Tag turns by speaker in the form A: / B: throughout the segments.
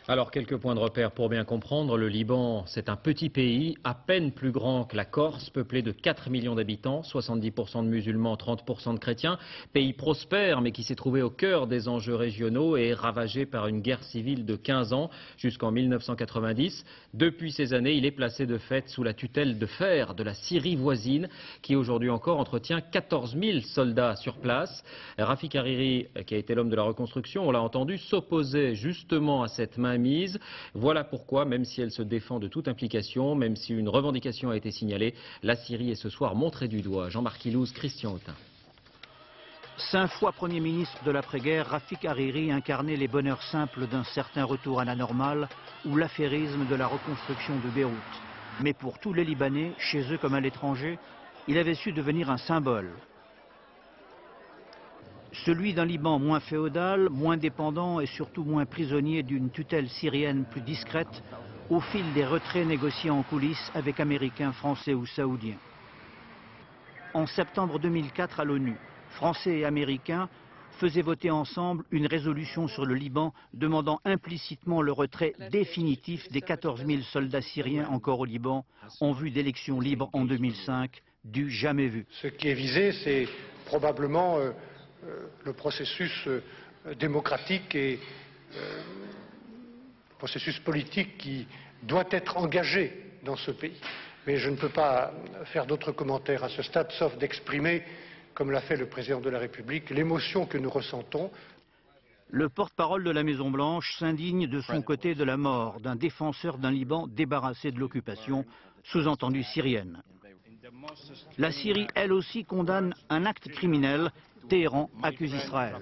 A: Alors, quelques points de repère pour bien comprendre. Le Liban, c'est un petit pays, à peine plus grand que la Corse, peuplé de 4 millions d'habitants, 70% de musulmans, 30% de chrétiens. Pays prospère, mais qui s'est trouvé au cœur des enjeux régionaux et ravagé par une guerre civile de 15 ans jusqu'en 1990. Depuis ces années, il est placé de fait sous la tutelle de fer de la Syrie voisine, qui aujourd'hui encore entretient 14 000 soldats sur place. Rafik Hariri, qui a été l'homme de la reconstruction, on l'a entendu, s'opposait justement à cette mainmise. Voilà pourquoi, même si elle se défend de toute implication, même si une revendication a été signalée, la Syrie est ce soir montrée du doigt. Jean-Marc Ilouz, Christian Autain.
B: 5 fois Premier ministre de l'après-guerre, Rafik Hariri incarnait les bonheurs simples d'un certain retour à la normale ou l'affairisme de la reconstruction de Beyrouth. Mais pour tous les Libanais, chez eux comme à l'étranger, il avait su devenir un symbole. Celui d'un Liban moins féodal, moins dépendant et surtout moins prisonnier d'une tutelle syrienne plus discrète au fil des retraits négociés en coulisses avec Américains, Français ou Saoudiens. En septembre 2004 à l'ONU, Français et Américains faisaient voter ensemble une résolution sur le Liban demandant implicitement le retrait définitif des 14 000 soldats syriens encore au Liban en vue d'élections libres en 2005, du jamais vu.
C: Ce qui est visé, c'est probablement le processus démocratique et le processus politique qui doit être engagé dans ce pays. Mais je ne peux pas faire d'autres commentaires à ce stade, sauf d'exprimer, comme l'a fait le président de la République, l'émotion que nous ressentons.
B: Le porte-parole de la Maison-Blanche s'indigne de son côté de la mort d'un défenseur d'un Liban débarrassé de l'occupation, sous-entendue syrienne. La Syrie, elle aussi, condamne un acte criminel. Téhéran accuse Israël.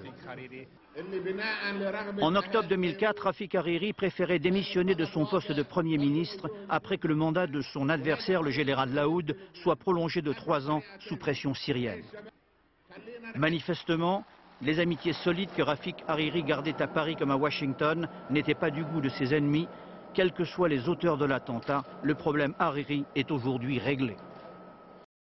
B: En octobre 2004, Rafik Hariri préférait démissionner de son poste de Premier ministre après que le mandat de son adversaire, le général Laoud, soit prolongé de 3 ans sous pression syrienne. Manifestement, les amitiés solides que Rafik Hariri gardait à Paris comme à Washington n'étaient pas du goût de ses ennemis. Quels que soient les auteurs de l'attentat, le problème Hariri est aujourd'hui réglé.